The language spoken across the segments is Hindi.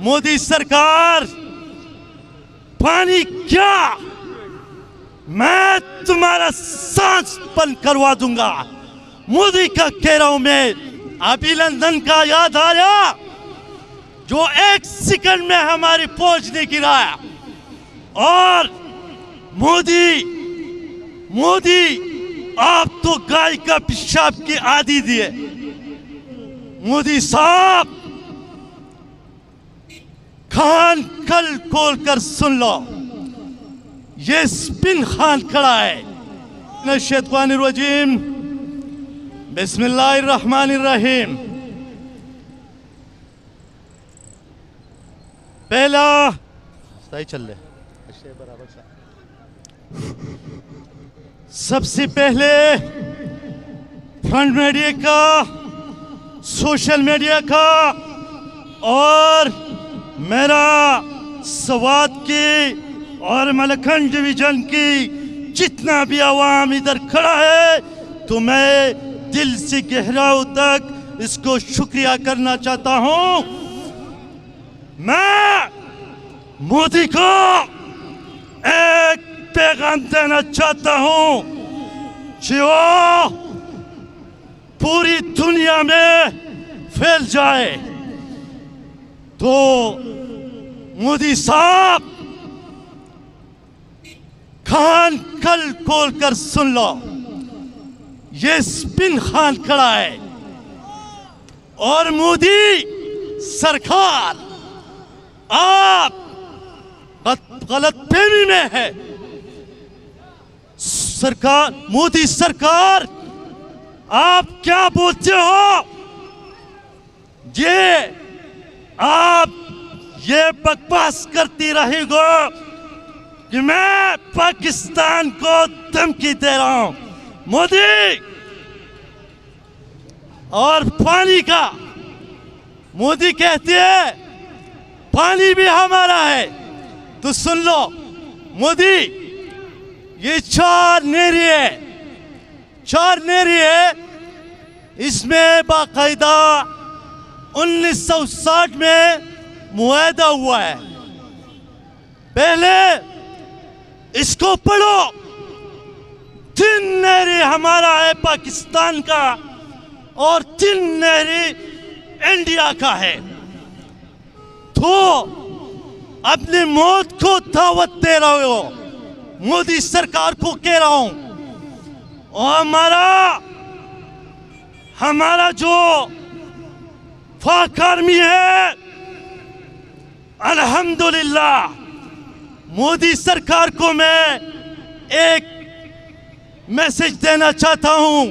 मोदी सरकार, पानी क्या, मैं तुम्हारा सांस बंद करवा दूंगा। मोदी का कह रहा हूं मैं। अभिनंदन का याद आया जो 1 सेकंड में हमारी फौज ने गिराया। और मोदी आप तो गाय का पेशाब की आदी दिए। मोदी साहब, खान कल खोल कर सुन लो, ये स्पिन खान खड़ा है। नशैतानिर्रजीम, बिस्मिल्लाहिर्रहमानिर्रहीम। पहला सही चल रहे, सबसे पहले फ्रंट मीडिया का, सोशल मीडिया का और मेरा स्वात की और मलखंड डिवीजन की जितना भी आवाम इधर खड़ा है, तो मैं दिल से गहराई तक इसको शुक्रिया करना चाहता हूं। मैं मोदी को एक पैगाम देना चाहता हूं जो पूरी दुनिया में फैल जाए। तो मोदी साहब, खान कल खोल कर सुन लो, ये स्पिन खान खड़ा है। और मोदी सरकार, आप गलतफहमी में है। सरकार, मोदी सरकार, आप क्या बोलते हो? आप ये बकवास करती रहेगा कि मैं पाकिस्तान को धमकी दे रहा हूं। मोदी, और पानी का, मोदी कहते हैं पानी भी हमारा है। तो सुन लो मोदी, ये 4 नहरें है, 4 नहरें है। इसमें बाकायदा 1960 में मुआहदा हुआ है। पहले इसको पढ़ो। 3 नहरें हमारा है पाकिस्तान का और 3 नहरें इंडिया का है। तो अपनी मौत को दावत दे रहे हो। मोदी सरकार को कह रहा हूं, और हमारा जो पाक आर्मी है, अल्हम्दुलिल्लाह, मोदी सरकार को मैं एक मैसेज देना चाहता हूं,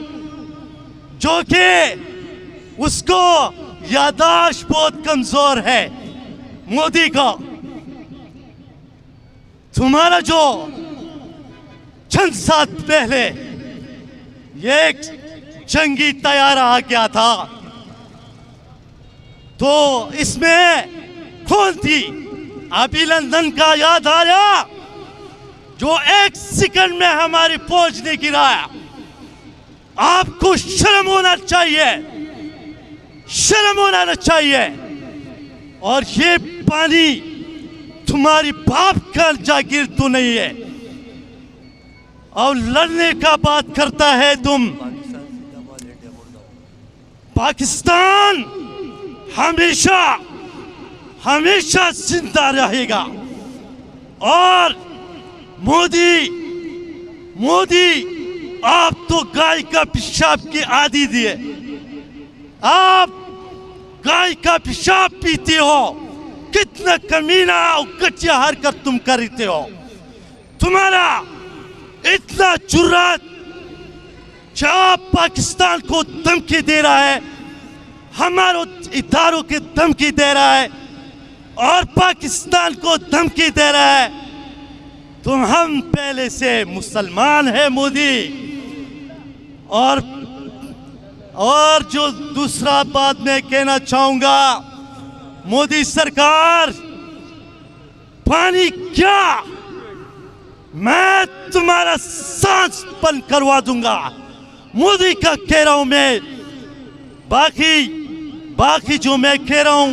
जो कि उसको याददाश्त बहुत कमजोर है। मोदी का, तुम्हारा जो चंद साल पहले ये एक जंगी तैयारा आ गया था, तो इसमें कौन थी? अभिनंदन का याद आया जो 1 सेकंड में हमारी फौज ने गिराया। आपको शर्म होना चाहिए, शर्म होना चाहिए। और ये पानी तुम्हारी बाप का जागीर तो नहीं है, और लड़ने का बात करता है तुम। पाकिस्तान हमेशा हमेशा जिंदा रहेगा। और मोदी, आप तो गाय का पेशाब की आदी दिए। आप गाय का पेशाब पीते हो। कितना कमीना और घटिया हरकत तुम करते हो। तुम्हारा इतना जुर्रत, जब पाकिस्तान को धमकी दे रहा है, हमारे इदारों की धमकी दे रहा है, और पाकिस्तान को धमकी दे रहा है। तो हम पहले से मुसलमान हैं मोदी। और जो दूसरा बात मैं कहना चाहूंगा, मोदी सरकार, पानी क्या, मैं तुम्हारा सांस बंद करवा दूंगा। मोदी का कह रहा हूं मैं। बाकी जो मैं कह रहा हूं,